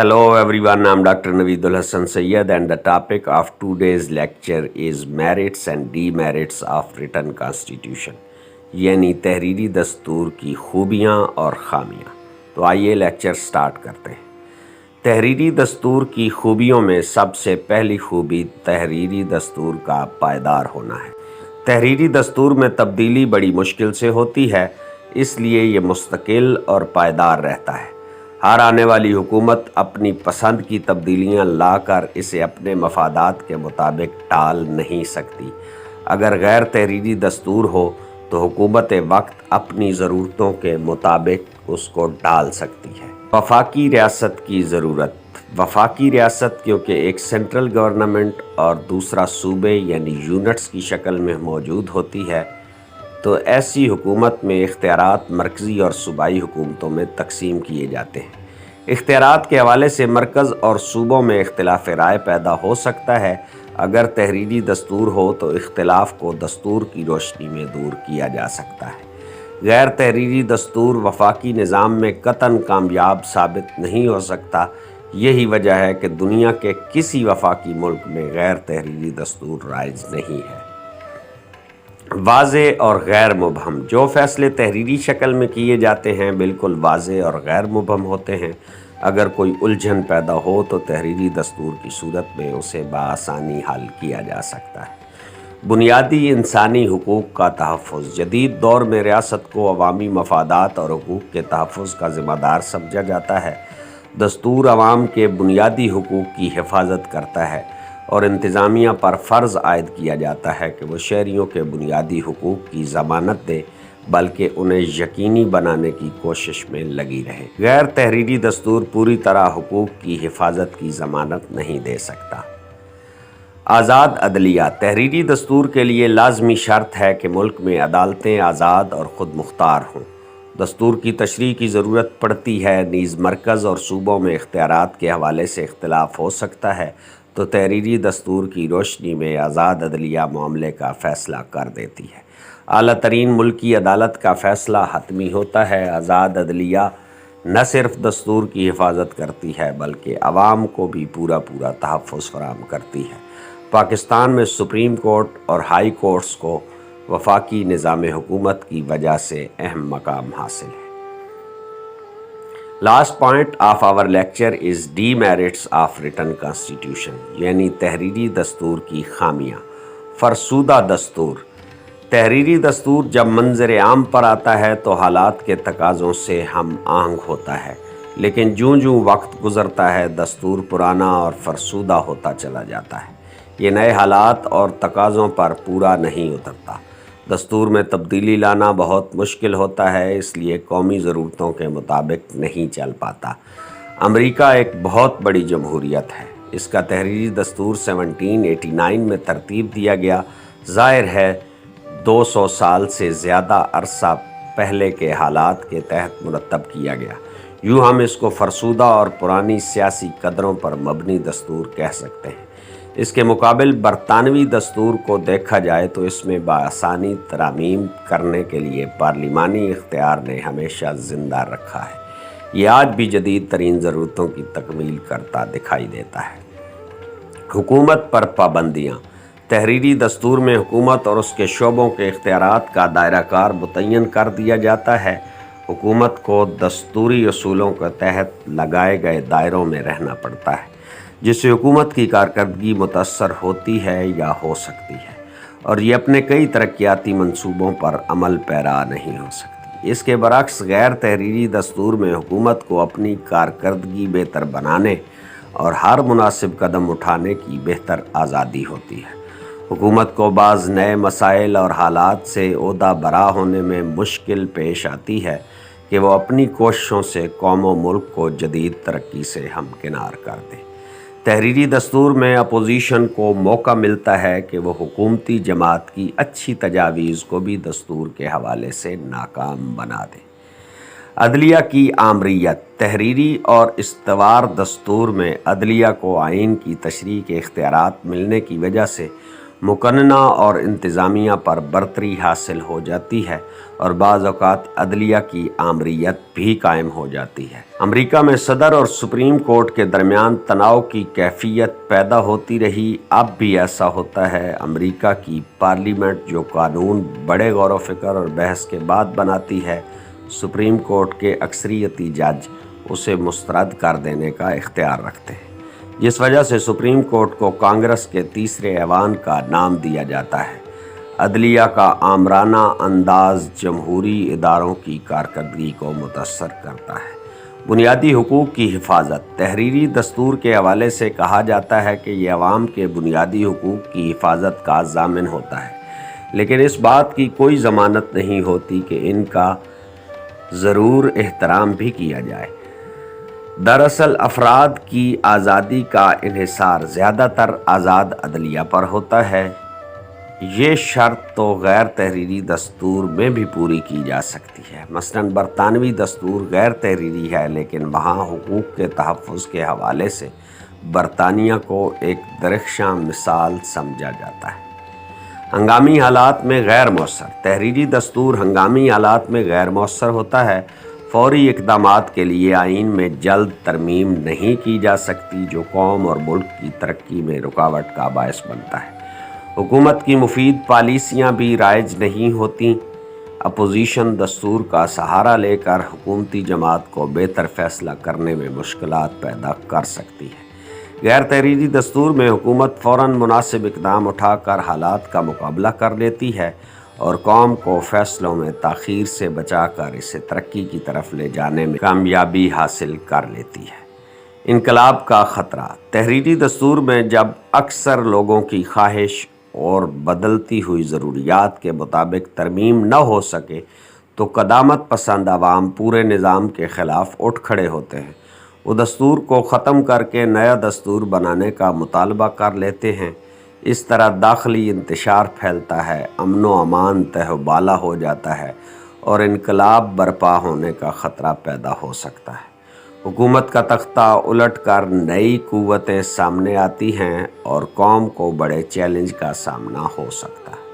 Hello everyone, I'm Dr. Naveedul Hassan Sayyed and the topic of today's lecture is merits and demerits of written constitution یعنی تحریری دستور کی خوبیاں اور خامیاں۔ تو آئیے لیکچر سٹارٹ کرتے ہیں۔ تحریری دستور کی خوبیوں میں سب سے پہلی خوبی تحریری دستور کا پائیدار ہونا ہے۔ تحریری دستور میں تبدیلی بڑی مشکل سے ہوتی ہے، اس لیے یہ مستقل اور پائیدار رہتا ہے۔ ہر آنے والی حکومت اپنی پسند کی تبدیلیاں لا کر اسے اپنے مفادات کے مطابق ٹال نہیں سکتی۔ اگر غیر تحریری دستور ہو تو حکومت وقت اپنی ضرورتوں کے مطابق اس کو ڈال سکتی ہے۔ وفاقی ریاست کی ضرورت۔ وفاقی ریاست کیونکہ ایک سینٹرل گورنمنٹ اور دوسرا صوبے یعنی یونٹس کی شکل میں موجود ہوتی ہے، تو ایسی حکومت میں اختیارات مرکزی اور صوبائی حکومتوں میں تقسیم کیے جاتے ہیں۔ اختیارات کے حوالے سے مرکز اور صوبوں میں اختلاف رائے پیدا ہو سکتا ہے۔ اگر تحریری دستور ہو تو اختلاف کو دستور کی روشنی میں دور کیا جا سکتا ہے۔ غیر تحریری دستور وفاقی نظام میں قطعاً کامیاب ثابت نہیں ہو سکتا۔ یہی وجہ ہے کہ دنیا کے کسی وفاقی ملک میں غیر تحریری دستور رائج نہیں ہے۔ واضح اور غیر مبہم۔ جو فیصلے تحریری شکل میں کیے جاتے ہیں بالکل واضح اور غیر مبہم ہوتے ہیں۔ اگر کوئی الجھن پیدا ہو تو تحریری دستور کی صورت میں اسے بآسانی حل کیا جا سکتا ہے۔ بنیادی انسانی حقوق کا تحفظ۔ جدید دور میں ریاست کو عوامی مفادات اور حقوق کے تحفظ کا ذمہ دار سمجھا جاتا ہے۔ دستور عوام کے بنیادی حقوق کی حفاظت کرتا ہے اور انتظامیہ پر فرض عائد کیا جاتا ہے کہ وہ شہریوں کے بنیادی حقوق کی ضمانت دے، بلکہ انہیں یقینی بنانے کی کوشش میں لگی رہے۔ غیر تحریری دستور پوری طرح حقوق کی حفاظت کی ضمانت نہیں دے سکتا۔ آزاد عدلیہ۔ تحریری دستور کے لیے لازمی شرط ہے کہ ملک میں عدالتیں آزاد اور خود مختار ہوں۔ دستور کی تشریح کی ضرورت پڑتی ہے، نیز مرکز اور صوبوں میں اختیارات کے حوالے سے اختلاف ہو سکتا ہے، تو تحریری دستور کی روشنی میں آزاد عدلیہ معاملے کا فیصلہ کر دیتی ہے۔ اعلیٰ ترین ملکی عدالت کا فیصلہ حتمی ہوتا ہے۔ آزاد عدلیہ نہ صرف دستور کی حفاظت کرتی ہے بلکہ عوام کو بھی پورا تحفظ فراہم کرتی ہے۔ پاکستان میں سپریم کورٹ اور ہائی کورٹس کو وفاقی نظام حکومت کی وجہ سے اہم مقام حاصل ہے۔ Last point of our lecture is demerits of written constitution یعنی تحریری دستور کی خامیاں۔ فرسودہ دستور۔ تحریری دستور جب منظر عام پر آتا ہے تو حالات کے تقاضوں سے ہم آہنگ ہوتا ہے، لیکن جوں وقت گزرتا ہے دستور پرانا اور فرسودہ ہوتا چلا جاتا ہے۔ یہ نئے حالات اور تقاضوں پر پورا نہیں اترتا۔ دستور میں تبدیلی لانا بہت مشکل ہوتا ہے، اس لیے قومی ضرورتوں کے مطابق نہیں چل پاتا۔ امریکہ ایک بہت بڑی جمہوریت ہے۔ اس کا تحریری دستور 1789 میں ترتیب دیا گیا۔ ظاہر ہے 200 سال سے زیادہ عرصہ پہلے کے حالات کے تحت مرتب کیا گیا۔ یوں ہم اس کو فرسودہ اور پرانی سیاسی قدروں پر مبنی دستور کہہ سکتے ہیں۔ اس کے مقابل برطانوی دستور کو دیکھا جائے تو اس میں بآسانی ترامیم کرنے کے لیے پارلیمانی اختیار نے ہمیشہ زندہ رکھا ہے۔ یہ آج بھی جدید ترین ضرورتوں کی تکمیل کرتا دکھائی دیتا ہے۔ حکومت پر پابندیاں۔ تحریری دستور میں حکومت اور اس کے شعبوں کے اختیارات کا دائرہ کار متعین کر دیا جاتا ہے۔ حکومت کو دستوری اصولوں کے تحت لگائے گئے دائروں میں رہنا پڑتا ہے، جس سے حکومت کی کارکردگی متاثر ہوتی ہے یا ہو سکتی ہے، اور یہ اپنے کئی ترقیاتی منصوبوں پر عمل پیرا نہیں ہو سکتی۔ اس کے برعکس غیر تحریری دستور میں حکومت کو اپنی کارکردگی بہتر بنانے اور ہر مناسب قدم اٹھانے کی بہتر آزادی ہوتی ہے۔ حکومت کو بعض نئے مسائل اور حالات سے عہدہ برا ہونے میں مشکل پیش آتی ہے کہ وہ اپنی کوششوں سے قوم و ملک کو جدید ترقی سے ہمکنار کر دے۔ تحریری دستور میں اپوزیشن کو موقع ملتا ہے کہ وہ حکومتی جماعت کی اچھی تجاویز کو بھی دستور کے حوالے سے ناکام بنا دے۔ عدلیہ کی آمریت۔ تحریری اور استوار دستور میں عدلیہ کو آئین کی تشریح کے اختیارات ملنے کی وجہ سے مقننہ اور انتظامیہ پر برتری حاصل ہو جاتی ہے اور بعض اوقات عدلیہ کی آمریت بھی قائم ہو جاتی ہے۔ امریکہ میں صدر اور سپریم کورٹ کے درمیان تناؤ کی کیفیت پیدا ہوتی رہی، اب بھی ایسا ہوتا ہے۔ امریکہ کی پارلیمنٹ جو قانون بڑے غور و فکر اور بحث کے بعد بناتی ہے، سپریم کورٹ کے اکثریتی جج اسے مسترد کر دینے کا اختیار رکھتے ہیں، جس وجہ سے سپریم کورٹ کو کانگریس کے تیسرے ایوان کا نام دیا جاتا ہے۔ عدلیہ کا آمرانہ انداز جمہوری اداروں کی کارکردگی کو متاثر کرتا ہے۔ بنیادی حقوق کی حفاظت۔ تحریری دستور کے حوالے سے کہا جاتا ہے کہ یہ عوام کے بنیادی حقوق کی حفاظت کا ضامن ہوتا ہے، لیکن اس بات کی کوئی ضمانت نہیں ہوتی کہ ان کا ضرور احترام بھی کیا جائے۔ دراصل افراد کی آزادی کا انحصار زیادہ تر آزاد عدلیہ پر ہوتا ہے۔ یہ شرط تو غیر تحریری دستور میں بھی پوری کی جا سکتی ہے۔ مثلاً برطانوی دستور غیر تحریری ہے، لیکن وہاں حقوق کے تحفظ کے حوالے سے برطانیہ کو ایک درخشاں مثال سمجھا جاتا ہے۔ ہنگامی حالات میں غیر مؤثر۔ تحریری دستور ہنگامی حالات میں غیر مؤثر ہوتا ہے۔ فوری اقدامات کے لیے آئین میں جلد ترمیم نہیں کی جا سکتی، جو قوم اور ملک کی ترقی میں رکاوٹ کا باعث بنتا ہے۔ حکومت کی مفید پالیسیاں بھی رائج نہیں ہوتیں۔ اپوزیشن دستور کا سہارا لے کر حکومتی جماعت کو بہتر فیصلہ کرنے میں مشکلات پیدا کر سکتی ہے۔ غیر تحریری دستور میں حکومت فوراً مناسب اقدام اٹھا کر حالات کا مقابلہ کر لیتی ہے اور قوم کو فیصلوں میں تاخیر سے بچا کر اسے ترقی کی طرف لے جانے میں کامیابی حاصل کر لیتی ہے۔ انقلاب کا خطرہ۔ تحریری دستور میں جب اکثر لوگوں کی خواہش اور بدلتی ہوئی ضروریات کے مطابق ترمیم نہ ہو سکے تو قدامت پسند عوام پورے نظام کے خلاف اٹھ کھڑے ہوتے ہیں۔ وہ دستور کو ختم کر کے نیا دستور بنانے کا مطالبہ کر لیتے ہیں۔ اس طرح داخلی انتشار پھیلتا ہے، امن و امان تہ و بالا ہو جاتا ہے اور انقلاب برپا ہونے کا خطرہ پیدا ہو سکتا ہے۔ حکومت کا تختہ الٹ کر نئی قوتیں سامنے آتی ہیں اور قوم کو بڑے چیلنج کا سامنا ہو سکتا ہے۔